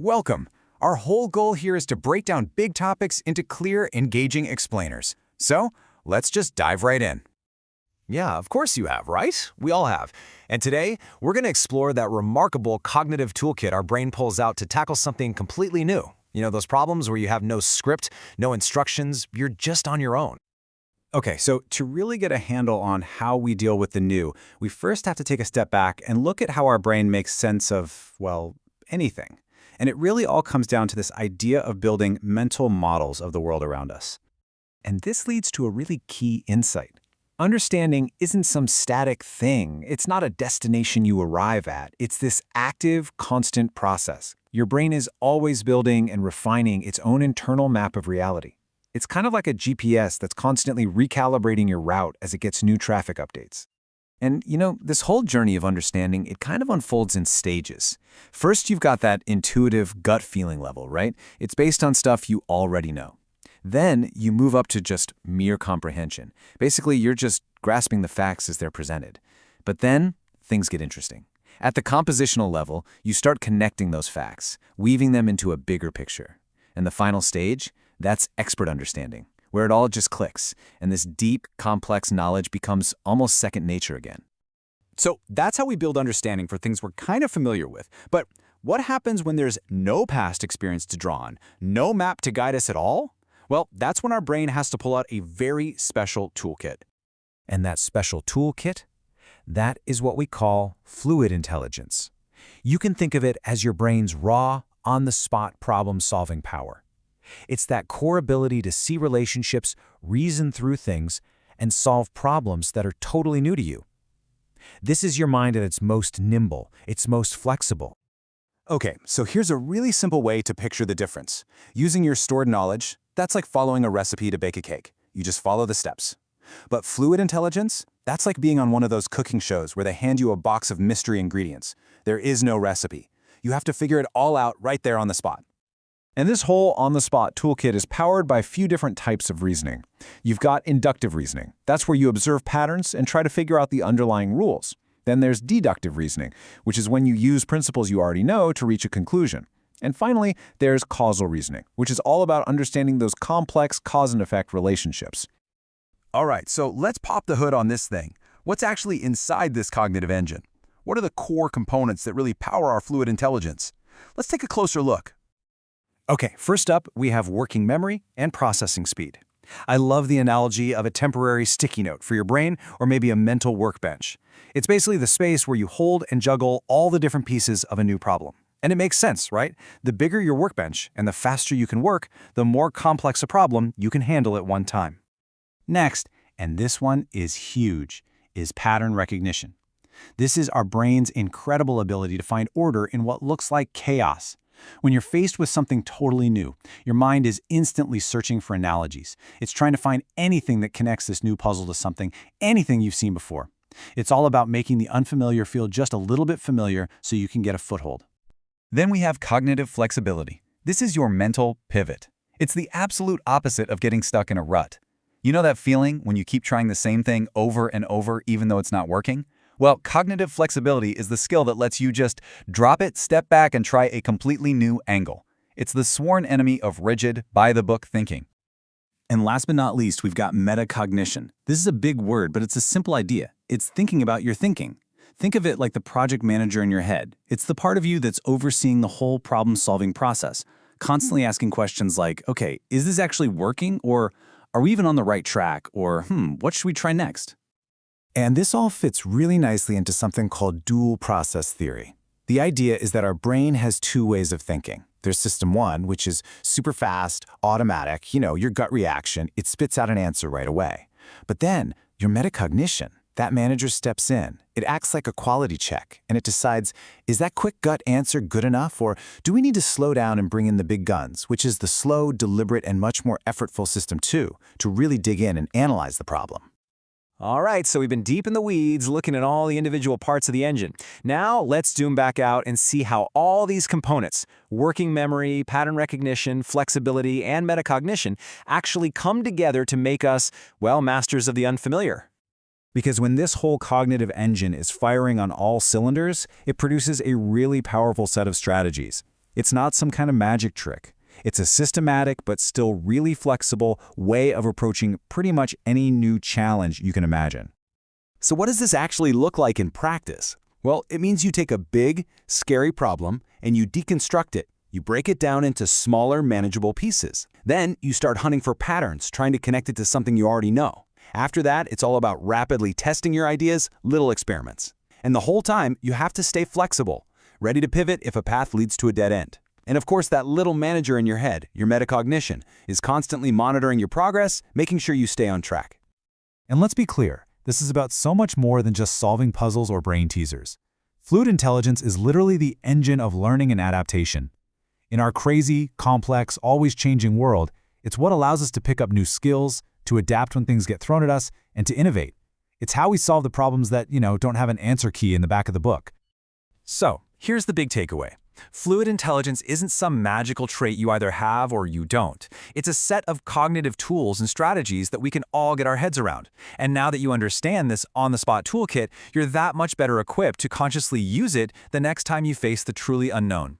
Welcome. Our whole goal here is to break down big topics into clear, engaging explainers. So, let's just dive right in. Yeah, of course you have, right? We all have. And today, we're going to explore that remarkable cognitive toolkit our brain pulls out to tackle something completely new. You know, those problems where you have no script, no instructions, you're just on your own. Okay, so to really get a handle on how we deal with the new, we first have to take a step back and look at how our brain makes sense of, well, anything. And it really all comes down to this idea of building mental models of the world around us. And this leads to a really key insight. Understanding isn't some static thing. It's not a destination you arrive at. It's this active, constant process. Your brain is always building and refining its own internal map of reality. It's kind of like a GPS that's constantly recalibrating your route as it gets new traffic updates. And, this whole journey of understanding, it kind of unfolds in stages. First, you've got that intuitive gut feeling level, right? It's based on stuff you already know. Then you move up to just mere comprehension. Basically, you're just grasping the facts as they're presented. But then, things get interesting. At the compositional level, you start connecting those facts, weaving them into a bigger picture. And the final stage, that's expert understanding, where it all just clicks, and this deep, complex knowledge becomes almost second nature again. So that's how we build understanding for things we're kind of familiar with. But what happens when there's no past experience to draw on, no map to guide us at all? Well, that's when our brain has to pull out a very special toolkit. And that special toolkit? That is what we call fluid intelligence. You can think of it as your brain's raw, on-the-spot problem-solving power. It's that core ability to see relationships, reason through things, and solve problems that are totally new to you. This is your mind at its most nimble, its most flexible. Okay, so here's a really simple way to picture the difference. Using your stored knowledge, that's like following a recipe to bake a cake. You just follow the steps. But fluid intelligence, that's like being on one of those cooking shows where they hand you a box of mystery ingredients. There is no recipe. You have to figure it all out right there on the spot. And this whole on-the-spot toolkit is powered by a few different types of reasoning. You've got inductive reasoning. That's where you observe patterns and try to figure out the underlying rules. Then there's deductive reasoning, which is when you use principles you already know to reach a conclusion. And finally, there's causal reasoning, which is all about understanding those complex cause and effect relationships. All right, so let's pop the hood on this thing. What's actually inside this cognitive engine? What are the core components that really power our fluid intelligence? Let's take a closer look. Okay, first up, we have working memory and processing speed. I love the analogy of a temporary sticky note for your brain or maybe a mental workbench. It's basically the space where you hold and juggle all the different pieces of a new problem. And it makes sense, right? The bigger your workbench and the faster you can work, the more complex a problem you can handle at one time. Next, and this one is huge, is pattern recognition. This is our brain's incredible ability to find order in what looks like chaos. When you're faced with something totally new, your mind is instantly searching for analogies. It's trying to find anything that connects this new puzzle to something, anything you've seen before. It's all about making the unfamiliar feel just a little bit familiar so you can get a foothold. Then we have cognitive flexibility. This is your mental pivot. It's the absolute opposite of getting stuck in a rut. You know that feeling when you keep trying the same thing over and over even though it's not working? Well, cognitive flexibility is the skill that lets you just drop it, step back, and try a completely new angle. It's the sworn enemy of rigid, by-the-book thinking. And last but not least, we've got metacognition. This is a big word, but it's a simple idea. It's thinking about your thinking. Think of it like the project manager in your head. It's the part of you that's overseeing the whole problem-solving process, constantly asking questions like, okay, is this actually working? Or are we even on the right track? Or, what should we try next? And this all fits really nicely into something called dual process theory. The idea is that our brain has two ways of thinking. There's system one, which is super fast, automatic, your gut reaction. It spits out an answer right away. But then your metacognition, that manager steps in. It acts like a quality check, and it decides, is that quick gut answer good enough, or do we need to slow down and bring in the big guns, which is the slow, deliberate, and much more effortful system two, to really dig in and analyze the problem. All right, so we've been deep in the weeds looking at all the individual parts of the engine. Now let's zoom back out and see how all these components, working memory, pattern recognition, flexibility, and metacognition, actually come together to make us, well, masters of the unfamiliar. Because when this whole cognitive engine is firing on all cylinders, it produces a really powerful set of strategies. It's not some kind of magic trick. It's a systematic but still really flexible way of approaching pretty much any new challenge you can imagine. So what does this actually look like in practice? Well, it means you take a big, scary problem and you deconstruct it. You break it down into smaller, manageable pieces. Then you start hunting for patterns, trying to connect it to something you already know. After that, it's all about rapidly testing your ideas, little experiments. And the whole time, you have to stay flexible, ready to pivot if a path leads to a dead end. And of course, that little manager in your head, your metacognition, is constantly monitoring your progress, making sure you stay on track. And let's be clear, this is about so much more than just solving puzzles or brain teasers. Fluid intelligence is literally the engine of learning and adaptation. In our crazy, complex, always changing world, it's what allows us to pick up new skills, to adapt when things get thrown at us, and to innovate. It's how we solve the problems that, don't have an answer key in the back of the book. So, here's the big takeaway. Fluid intelligence isn't some magical trait you either have or you don't. It's a set of cognitive tools and strategies that we can all get our heads around. And now that you understand this on-the-spot toolkit, you're that much better equipped to consciously use it the next time you face the truly unknown.